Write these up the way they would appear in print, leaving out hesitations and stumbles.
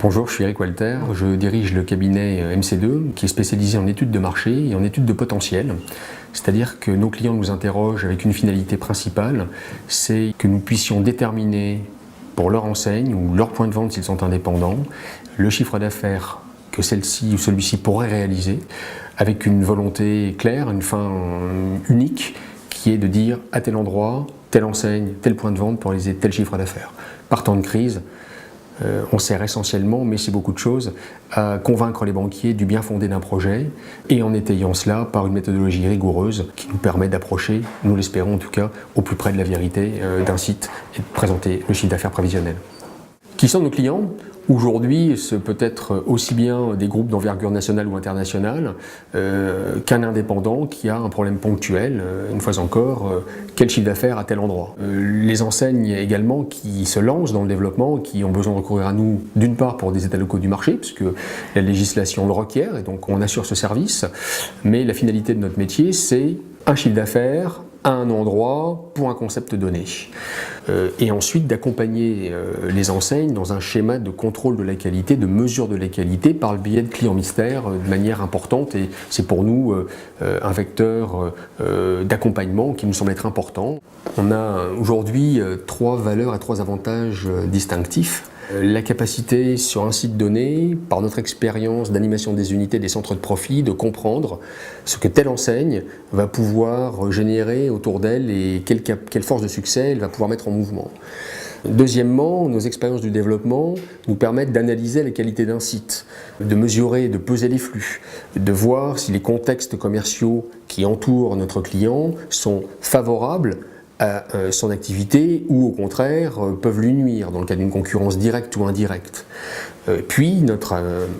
Bonjour, je suis Eric Walter, je dirige le cabinet MC2 qui est spécialisé en études de marché et en études de potentiel. C'est-à-dire que nos clients nous interrogent avec une finalité principale, c'est que nous puissions déterminer pour leur enseigne ou leur point de vente s'ils sont indépendants, le chiffre d'affaires que celle-ci ou celui-ci pourrait réaliser avec une volonté claire, une fin unique qui est de dire à tel endroit, telle enseigne, tel point de vente pour réaliser tel chiffre d'affaires. Par temps de crise, on sert essentiellement, mais c'est beaucoup de choses, à convaincre les banquiers du bien fondé d'un projet et en étayant cela par une méthodologie rigoureuse qui nous permet d'approcher, nous l'espérons en tout cas, au plus près de la vérité d'un site et de présenter le chiffre d'affaires prévisionnel. Qui sont nos clients ? Aujourd'hui, ce peut être aussi bien des groupes d'envergure nationale ou internationale qu'un indépendant qui a un problème ponctuel, une fois encore, quel chiffre d'affaires à tel endroit. Les enseignes également qui se lancent dans le développement, qui ont besoin de recourir à nous d'une part pour des états locaux du marché, puisque la législation le requiert et donc on assure ce service, mais la finalité de notre métier c'est un chiffre d'affaires à un endroit pour un concept donné. Et ensuite d'accompagner les enseignes dans un schéma de contrôle de la qualité, de mesure de la qualité par le biais de clients mystères de manière importante et c'est pour nous un vecteur d'accompagnement qui nous semble être important. On a aujourd'hui trois valeurs et trois avantages distinctifs. La capacité sur un site donné, par notre expérience d'animation des unités, des centres de profit, de comprendre ce que telle enseigne va pouvoir générer autour d'elle et quelle force de succès elle va pouvoir mettre en mouvement. Deuxièmement, nos expériences du développement nous permettent d'analyser la qualité d'un site, de mesurer, de peser les flux, de voir si les contextes commerciaux qui entourent notre client sont favorables à son activité ou au contraire peuvent lui nuire dans le cas d'une concurrence directe ou indirecte. Puis notre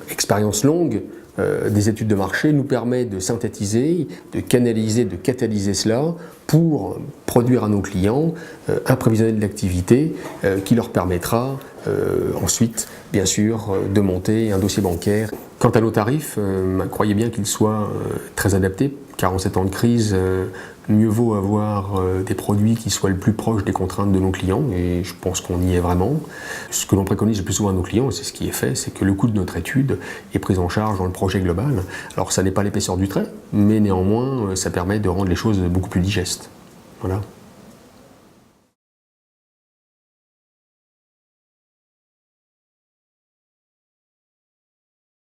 expérience longue des études de marché nous permet de synthétiser, de canaliser, de catalyser cela pour produire à nos clients un prévisionnel d'activité qui leur permettra ensuite, bien sûr, de monter un dossier bancaire. Quant à nos tarifs, croyez bien qu'ils soient très adaptés, car en ces temps de crise, mieux vaut avoir des produits qui soient le plus proches des contraintes de nos clients, et je pense qu'on y est vraiment. Ce que l'on préconise le plus souvent à nos clients, et c'est ce qui est fait, c'est que le coût de notre étude est pris en charge dans le projet global. Alors ça n'est pas l'épaisseur du trait, mais néanmoins, ça permet de rendre les choses beaucoup plus digestes. Voilà.